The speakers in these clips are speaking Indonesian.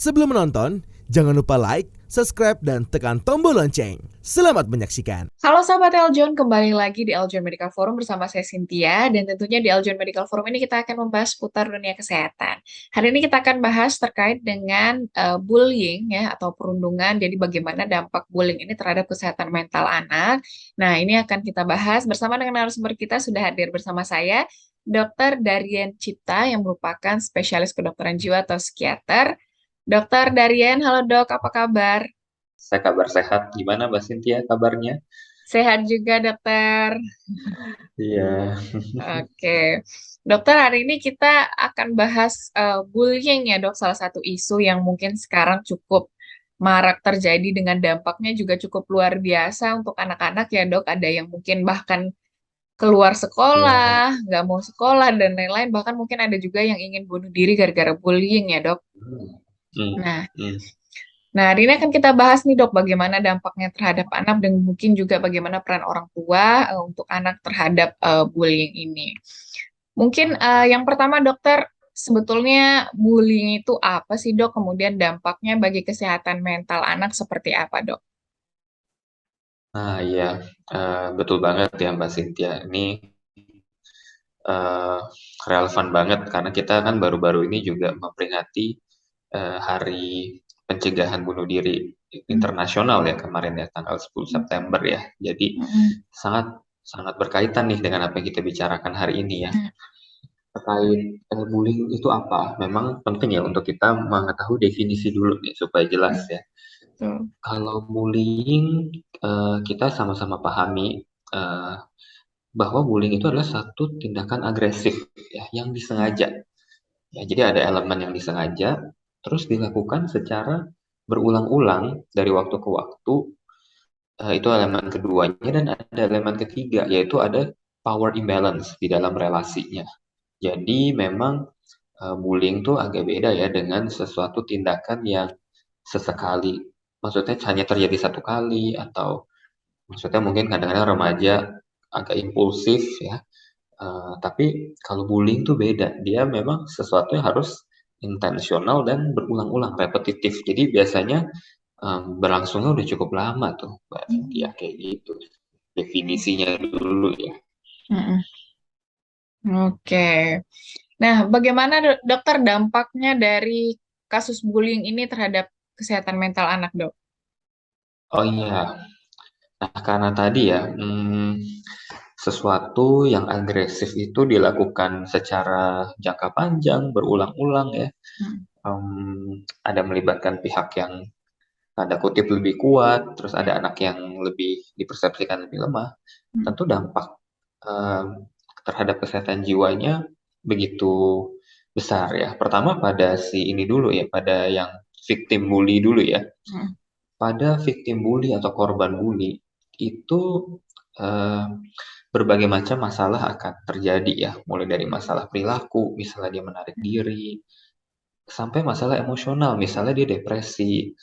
Sebelum menonton, jangan lupa like, subscribe, dan tekan tombol lonceng. Selamat menyaksikan. Halo sahabat Eljon, kembali lagi di Eljon Medical Forum bersama saya Cynthia, dan tentunya di Eljon Medical Forum ini kita akan membahas seputar dunia kesehatan. Hari ini kita akan bahas terkait dengan bullying ya atau perundungan, jadi bagaimana dampak bullying ini terhadap kesehatan mental anak. Nah, ini akan kita bahas bersama dengan narasumber kita sudah hadir bersama saya, Dr. Darien Cipta yang merupakan spesialis kedokteran jiwa atau psikiater. Dr. Darien, halo dok, apa kabar? Saya kabar sehat. Gimana Mbak Cynthia kabarnya? Sehat juga dokter. Iya. Oke, dokter, hari ini kita akan bahas bullying ya dok, salah satu isu yang mungkin sekarang cukup marak terjadi dengan dampaknya juga cukup luar biasa untuk anak-anak ya dok. Ada yang mungkin bahkan keluar Iya. sekolah, nggak mau sekolah dan lain-lain. Bahkan mungkin ada juga yang ingin bunuh diri gara-gara bullying ya dok. Hmm. Nah, Hmm. nah, hari ini akan kita bahas nih dok, bagaimana dampaknya terhadap anak dan mungkin juga bagaimana peran orang tua untuk anak terhadap bullying ini. Mungkin yang pertama dokter, sebetulnya bullying itu apa sih dok? Kemudian dampaknya bagi kesehatan mental anak seperti apa dok? Nah, iya, betul banget ya Mbak Cynthia. Ini eh, relevan banget karena kita kan baru-baru ini juga memperingati Hari Pencegahan Bunuh Diri Hmm. Internasional ya kemarin ya tanggal 10 September ya. Jadi Hmm. sangat sangat berkaitan nih dengan apa yang kita bicarakan hari ini ya. Hmm. Terkait bullying itu apa? Memang penting ya untuk kita mengetahui definisi dulu nih supaya jelas Hmm. ya. Tuh. Kalau bullying, kita sama-sama pahami eh, bahwa bullying itu adalah satu tindakan agresif ya, yang Hmm. disengaja. Ya, jadi ada elemen yang disengaja, terus dilakukan secara berulang-ulang dari waktu ke waktu. Itu elemen keduanya dan ada elemen ketiga, yaitu ada power imbalance di dalam relasinya. Jadi memang bullying tuh agak beda ya dengan sesuatu tindakan yang sesekali. Maksudnya hanya terjadi satu kali atau maksudnya mungkin kadang-kadang remaja agak impulsif ya. Tapi kalau bullying tuh beda. Dia memang sesuatu yang harus intensional dan berulang-ulang, repetitif. Jadi biasanya berlangsungnya udah cukup lama tuh, Mbak Cynthia, Hmm. kayak gitu. Definisinya dulu ya. Hmm. Oke. Nah, bagaimana dokter dampaknya dari kasus bullying ini terhadap kesehatan mental anak dok? Oh iya, nah karena tadi ya, sesuatu yang agresif itu dilakukan secara jangka panjang, berulang-ulang ya. Hmm. Ada melibatkan pihak yang tanda kutip lebih kuat, terus ada anak yang lebih dipersepsikan lebih lemah. Hmm. Tentu dampak em, terhadap kesehatan jiwanya begitu besar ya. Pertama pada si ini dulu ya, pada yang victim bully dulu ya. Hmm. Pada victim bully atau korban bully itu eh, berbagai macam masalah akan terjadi ya, mulai dari masalah perilaku, misalnya dia menarik diri, sampai masalah emosional, misalnya dia depresi, Hmm.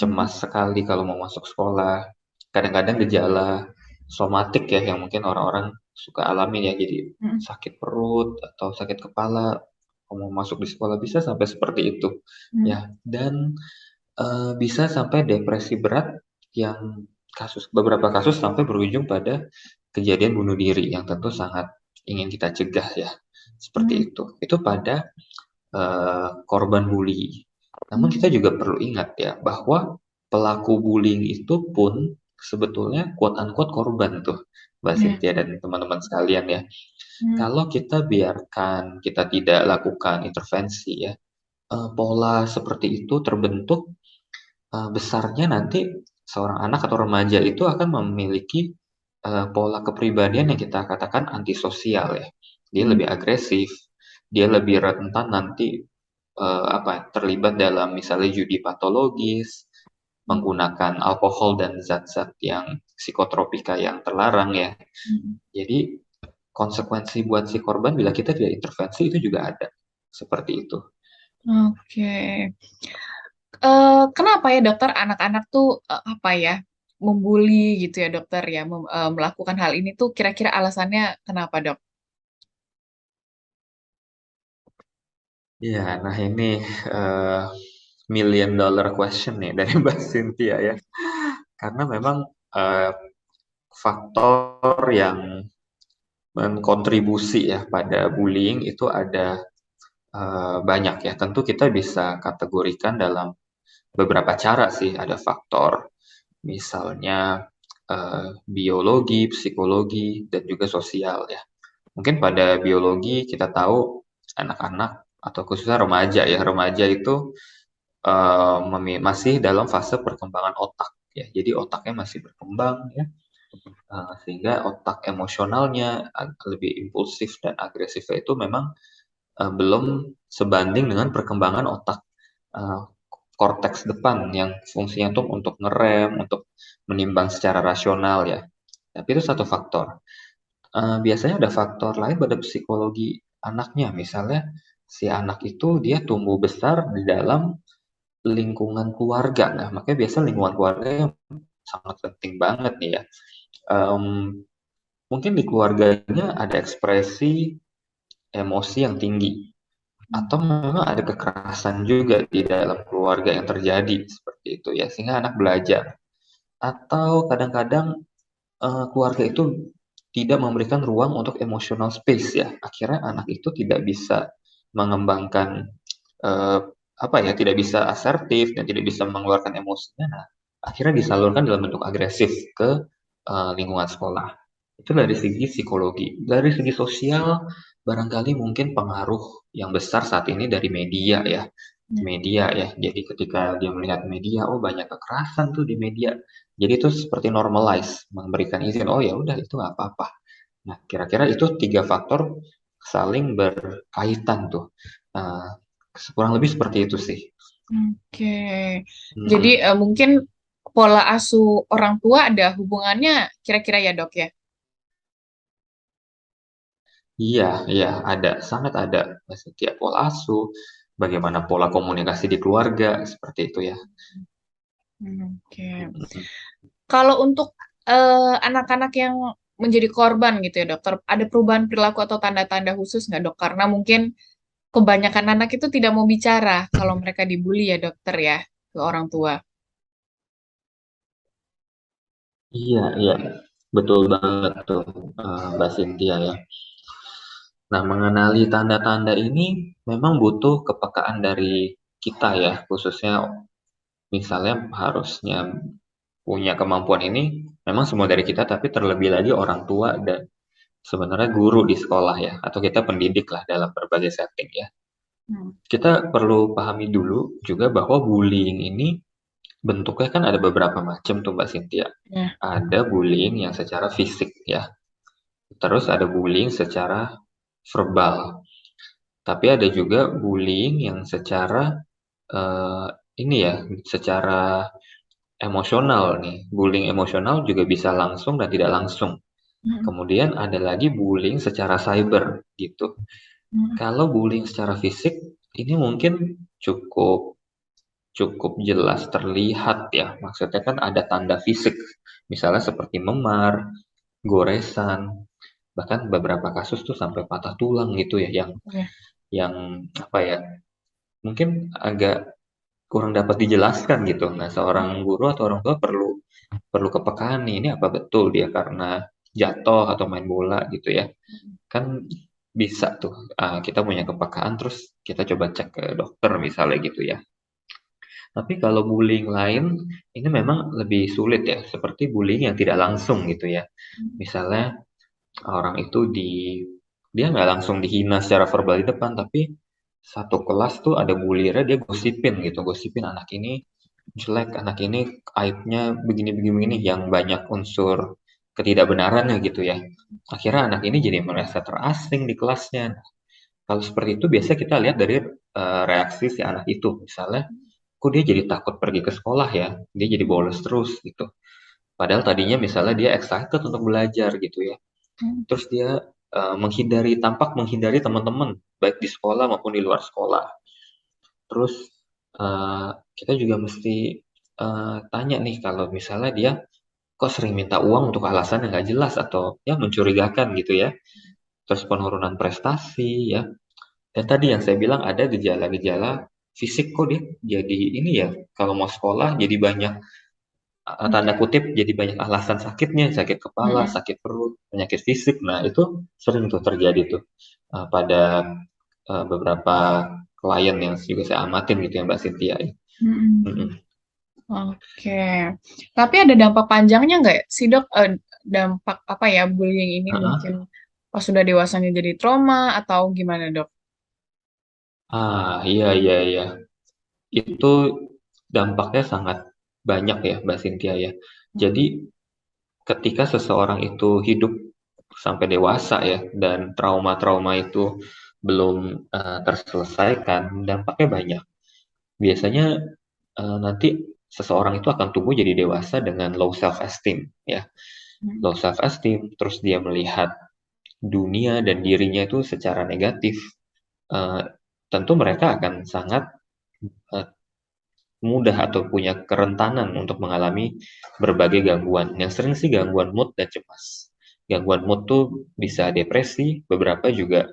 cemas sekali kalau mau masuk sekolah, kadang-kadang gejala somatik ya yang mungkin orang-orang suka alami ya, jadi Hmm. sakit perut atau sakit kepala, kalau mau masuk di sekolah bisa sampai seperti itu Hmm. ya, dan bisa sampai depresi berat yang beberapa kasus sampai berujung pada kejadian bunuh diri yang tentu sangat ingin kita cegah ya. Hmm. Seperti itu. Itu pada korban bully. Namun Hmm. kita juga perlu ingat ya bahwa pelaku bullying itu pun sebetulnya quote unquote korban tuh Mbak Ya. Cynthia dan teman-teman sekalian ya. Hmm. Kalau kita biarkan, kita tidak lakukan intervensi ya, pola seperti itu terbentuk, besarnya nanti seorang anak atau remaja itu akan memiliki pola kepribadian yang kita katakan antisosial ya. Dia Hmm. lebih agresif, dia lebih rentan nanti terlibat dalam misalnya judi patologis, menggunakan alkohol dan zat-zat yang psikotropika yang terlarang ya. Hmm. Jadi konsekuensi buat si korban bila kita tidak intervensi itu juga ada. Seperti itu. Oke. Kenapa ya dokter anak-anak tuh apa ya membuli gitu ya dokter ya melakukan hal ini tuh kira-kira alasannya kenapa dok? Ya, nah ini eh, million dollar question nih dari Mbak Cynthia ya. Karena memang eh, faktor yang menkontribusi ya pada bullying itu ada banyak ya. Tentu kita bisa kategorikan dalam beberapa cara sih. Ada faktor misalnya biologi, psikologi, dan juga sosial ya. Mungkin pada biologi kita tahu anak-anak atau khususnya remaja ya. Remaja itu masih dalam fase perkembangan otak ya. Jadi otaknya masih berkembang ya. Sehingga otak emosionalnya lebih impulsif dan agresifnya itu memang belum sebanding dengan perkembangan otak eh, korteks depan yang fungsinya tuh untuk ngerem, untuk menimbang secara rasional ya. Tapi itu satu faktor. Biasanya ada faktor lain pada psikologi anaknya. Misalnya si anak itu dia tumbuh besar di dalam lingkungan keluarga. Nah, makanya biasa lingkungan keluarga yang sangat penting banget nih ya. Em, Mungkin di keluarganya ada ekspresi emosi yang tinggi. Atau memang ada kekerasan juga di dalam keluarga yang terjadi seperti itu ya, sehingga anak belajar. Atau kadang-kadang keluarga itu tidak memberikan ruang untuk emotional space ya. Akhirnya anak itu tidak bisa mengembangkan eh, apa ya, tidak bisa asertif dan tidak bisa mengeluarkan emosinya. Nah, akhirnya disalurkan dalam bentuk agresif ke lingkungan sekolah. Itu dari segi psikologi. Dari segi sosial, barangkali mungkin pengaruh yang besar saat ini dari media ya. Ya. Media ya. Jadi ketika dia melihat media, oh banyak kekerasan tuh di media. Jadi itu seperti normalize, memberikan izin. Oh ya udah itu nggak apa-apa. Nah, kira-kira itu tiga faktor saling berkaitan tuh. Nah, kurang lebih seperti itu sih. Oke. Jadi Mm-mm. mungkin pola asuh orang tua ada hubungannya kira-kira ya dok ya? Iya, iya, ada, sangat ada. Setiap pola asuh, bagaimana pola komunikasi di keluarga, seperti itu ya. Oke. Mm-mm. Kalau untuk anak-anak yang menjadi korban gitu ya dokter, ada perubahan perilaku atau tanda-tanda khusus nggak dok? Karena mungkin kebanyakan anak itu tidak mau bicara kalau mereka dibully ya dokter ya ke orang tua. Iya, iya, betul banget tuh, Mbak Cynthia ya. Nah, mengenali tanda-tanda ini memang butuh kepekaan dari kita ya, khususnya misalnya harusnya punya kemampuan ini, memang semua dari kita, tapi terlebih lagi orang tua dan sebenarnya guru di sekolah ya, atau kita pendidik lah dalam berbagai setting ya. Hmm. Kita perlu pahami dulu juga bahwa bullying ini bentuknya kan ada beberapa macam tuh Mbak Cynthia. Ya. Ada bullying yang secara fisik ya, terus ada bullying secara verbal, tapi ada juga bullying yang secara eh, ini ya, secara emosional nih. Bullying emosional juga bisa langsung dan tidak langsung. Hmm. Kemudian ada lagi bullying secara cyber gitu. Hmm. Kalau bullying secara fisik ini mungkin cukup cukup jelas terlihat ya. Maksudnya kan ada tanda fisik, misalnya seperti memar, goresan, bahkan beberapa kasus tuh sampai patah tulang gitu ya, Ya. yang apa ya, mungkin agak kurang dapat dijelaskan gitu. Nah, seorang guru atau orang tua perlu perlu kepekaan nih, ini apa betul dia karena jatuh atau main bola gitu ya. Kan bisa tuh kita punya kepekaan terus kita coba cek ke dokter misalnya gitu ya. Tapi kalau bullying lain ini memang lebih sulit ya, seperti bullying yang tidak langsung gitu ya. Misalnya orang itu dia nggak langsung dihina secara verbal di depan, tapi satu kelas tuh ada bullynya dia gosipin gitu, gosipin anak ini jelek, anak ini aibnya begini-begini yang banyak unsur ketidakbenarannya gitu ya. Akhirnya anak ini jadi merasa terasing di kelasnya. Kalau seperti itu biasa kita lihat dari reaksi si anak itu. Misalnya, kok dia jadi takut pergi ke sekolah ya? Dia jadi bolos terus gitu. Padahal tadinya misalnya dia excited untuk belajar gitu ya. Hmm. Terus dia tampak menghindari teman-teman, baik di sekolah maupun di luar sekolah. Terus eh, kita juga mesti tanya nih kalau misalnya dia kok sering minta uang untuk alasan yang nggak jelas atau ya mencurigakan gitu ya. Terus penurunan prestasi ya. Dan tadi yang saya bilang ada gejala-gejala fisik kok dia jadi ini ya, kalau mau sekolah jadi banyak tanda Oke. kutip jadi banyak alasan sakitnya, sakit kepala, Mm-mm. sakit perut, penyakit fisik. Nah, itu sering tuh terjadi tuh pada beberapa klien yang juga saya amatin gitu ya Mbak Cynthia. Mm-mm. Mm-mm. Oke. Tapi ada dampak panjangnya nggak sih, Dok? Dampak apa ya, bullying ini Heeh. mungkin pas sudah dewasanya jadi trauma atau gimana, Dok? Iya iya iya. Itu dampaknya sangat banyak ya Mbak Cynthia ya. Jadi ketika seseorang itu hidup sampai dewasa ya dan trauma-trauma itu belum terselesaikan, dampaknya banyak. Biasanya nanti seseorang itu akan tumbuh jadi dewasa dengan low self esteem ya. Mm. Low self esteem, terus dia melihat dunia dan dirinya itu secara negatif. Eh, Tentu mereka akan sangat eh, mudah atau punya kerentanan untuk mengalami berbagai gangguan. Yang sering sih gangguan mood dan cemas. Gangguan mood tuh bisa depresi, beberapa juga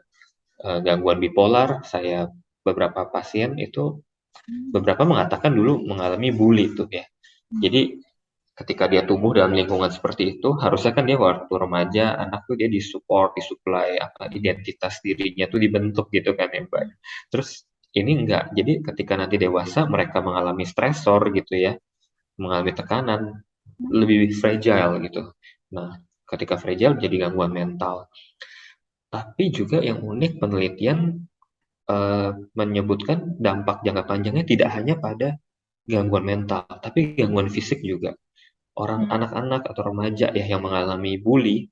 gangguan bipolar. Saya beberapa pasien itu beberapa mengatakan dulu mengalami bully tuh ya. Jadi ketika dia tumbuh dalam lingkungan seperti itu, harusnya kan dia waktu remaja, anak tuh dia disupport, disuplai apa identitas dirinya tuh dibentuk gitu kan ya Mbak. Terus ini enggak. Jadi ketika nanti dewasa mereka mengalami stresor gitu ya, mengalami tekanan, lebih fragile gitu. Nah, ketika fragile jadi gangguan mental. Tapi juga yang unik penelitian menyebutkan dampak jangka panjangnya tidak hanya pada gangguan mental, tapi gangguan fisik juga. Orang Mm. anak-anak atau remaja ya yang mengalami bully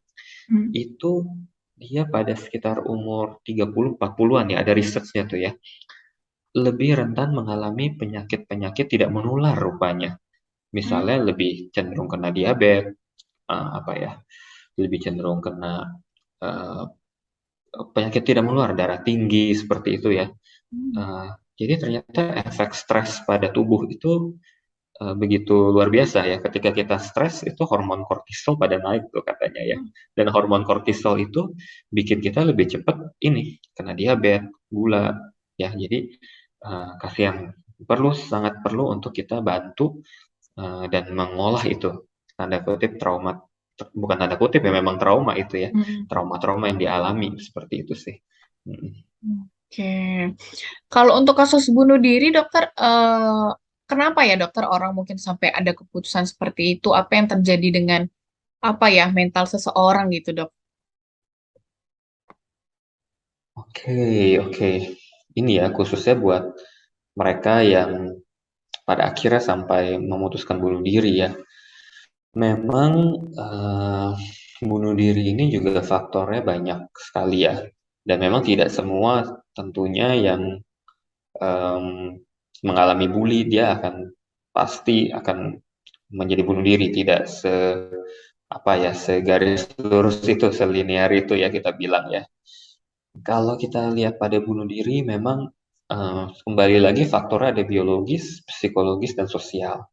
Mm. itu dia pada sekitar umur 30-40-an ya, ada researchnya tuh ya, lebih rentan mengalami penyakit-penyakit tidak menular rupanya. Mm. Misalnya lebih cenderung kena diabetes, apa ya, lebih cenderung kena eh, penyakit tidak menular, darah tinggi seperti itu ya. Mm. Eh, jadi ternyata efek stres pada tubuh itu begitu luar biasa ya. Ketika kita stres itu hormon kortisol pada naik tuh katanya ya. Dan hormon kortisol itu bikin kita lebih cepat ini kena diabetes, gula ya. Jadi kasihan sangat perlu untuk kita bantu dan mengolah itu tanda kutip trauma, bukan tanda kutip ya, memang trauma itu ya, Mm. trauma-trauma yang dialami seperti itu sih. Mm. Oke. Kalau untuk kasus bunuh diri, dokter, kenapa ya dokter orang mungkin sampai ada keputusan seperti itu? Apa yang terjadi dengan apa ya mental seseorang gitu, dok? Oke, oke. Ini ya khususnya buat mereka yang pada akhirnya sampai memutuskan bunuh diri ya. Memang bunuh diri ini juga faktornya banyak sekali ya. Dan memang tidak semua tentunya yang em, mengalami bully dia akan pasti akan menjadi bunuh diri. Tidak apa ya segaris lurus itu, selinear itu ya kita bilang ya. Kalau kita lihat pada bunuh diri, memang kembali lagi faktornya ada biologis, psikologis, dan sosial.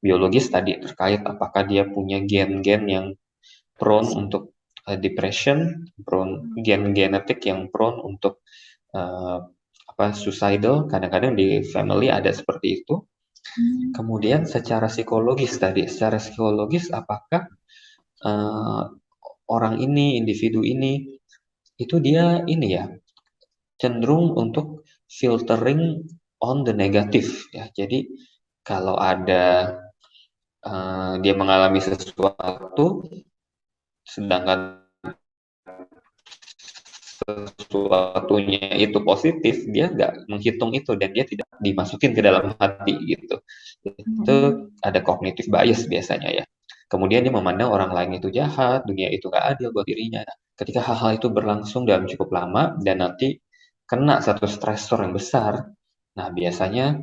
Biologis tadi terkait apakah dia punya gen-gen yang prone untuk depression, prone gen genetik yang prone untuk eh, apa suicidal. Kadang-kadang di family ada seperti itu. Hmm. Kemudian secara psikologis tadi, secara psikologis apakah eh, orang ini, individu ini itu dia ini ya cenderung untuk filtering on the negatif ya. Jadi kalau ada dia mengalami sesuatu, sedangkan sesuatunya itu positif, dia nggak menghitung itu dan dia tidak dimasukin ke dalam hati gitu. Itu Hmm. ada cognitive bias biasanya ya. Kemudian dia memandang orang lain itu jahat, dunia itu nggak adil buat dirinya. Nah, ketika hal-hal itu berlangsung dalam cukup lama dan nanti kena satu stresor yang besar, nah biasanya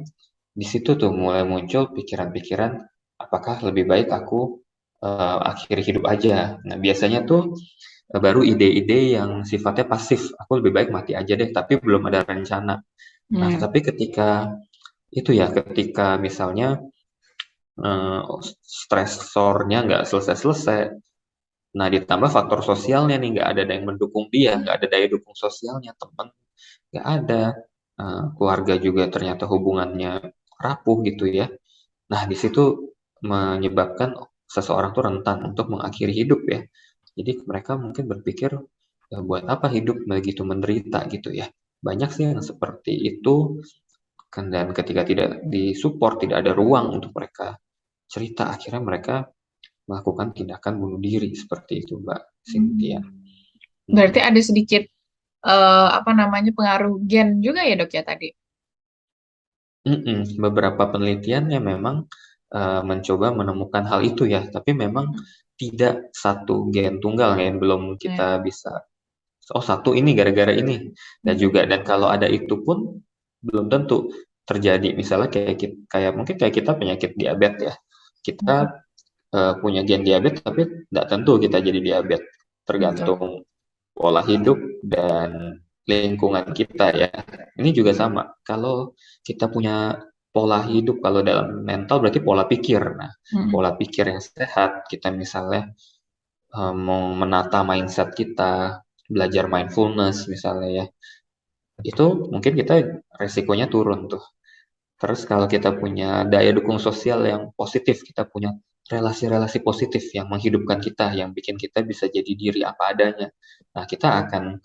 di situ tuh mulai muncul pikiran-pikiran, apakah lebih baik aku akhiri hidup aja. Nah biasanya tuh baru ide-ide yang sifatnya pasif. Aku lebih baik mati aja deh, tapi belum ada rencana. Nah, Hmm. tapi ketika itu ya, ketika misalnya eh, stresornya nggak selesai-selesai, nah ditambah faktor sosialnya nih, nggak ada yang mendukung dia, nggak ada daya dukung sosialnya, teman nggak ada, keluarga juga ternyata hubungannya rapuh gitu ya. Nah, di situ menyebabkan seseorang tuh rentan untuk mengakhiri hidup ya. Jadi mereka mungkin berpikir, buat apa hidup begitu menderita gitu ya. Banyak sih yang seperti itu, dan ketika tidak disupport, tidak ada ruang untuk mereka cerita, akhirnya mereka melakukan tindakan bunuh diri seperti itu, Mbak Cynthia. Berarti ada sedikit pengaruh gen juga ya dok ya tadi? Beberapa penelitian yang memang mencoba menemukan hal itu ya, tapi memang tidak satu gen tunggal ya, belum kita bisa, oh satu ini gara-gara ini, dan juga, dan kalau ada itu pun belum tentu terjadi. Misalnya kayak mungkin kayak kita penyakit diabetes ya, kita punya gen diabetes tapi tidak tentu kita jadi diabetes, tergantung pola hidup dan lingkungan kita ya. Ini juga sama, kalau kita punya pola hidup, kalau dalam mental berarti pola pikir. Nah, pola pikir yang sehat, kita misalnya mau menata mindset kita, belajar mindfulness misalnya ya, itu mungkin kita resikonya turun tuh. Terus kalau kita punya daya dukung sosial yang positif, kita punya relasi-relasi positif yang menghidupkan kita, yang bikin kita bisa jadi diri apa adanya. Nah, kita akan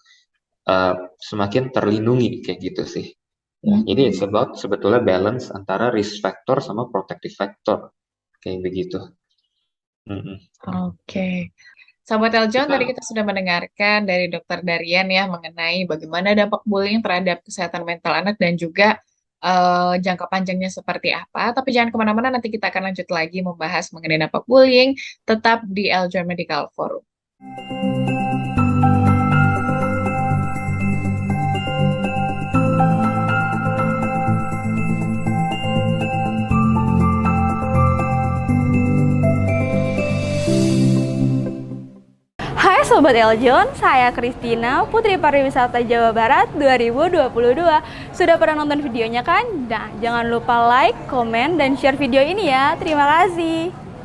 semakin terlindungi kayak gitu sih. Ya, jadi it's about sebetulnya balance antara risk factor sama protective factor, kayak begitu. Oke. Sahabat Eljon, tadi kita sudah mendengarkan dari Dr. Darian ya mengenai bagaimana dampak bullying terhadap kesehatan mental anak dan juga jangka panjangnya seperti apa. Tapi jangan kemana-mana, nanti kita akan lanjut lagi membahas mengenai dampak bullying tetap di Eljon Medical Forum. Hai Sobat Eljon, saya Kristina, Putri Pariwisata Jawa Barat 2022. Sudah pernah nonton videonya kan? Nah, jangan lupa like, komen, dan share video ini ya. Terima kasih.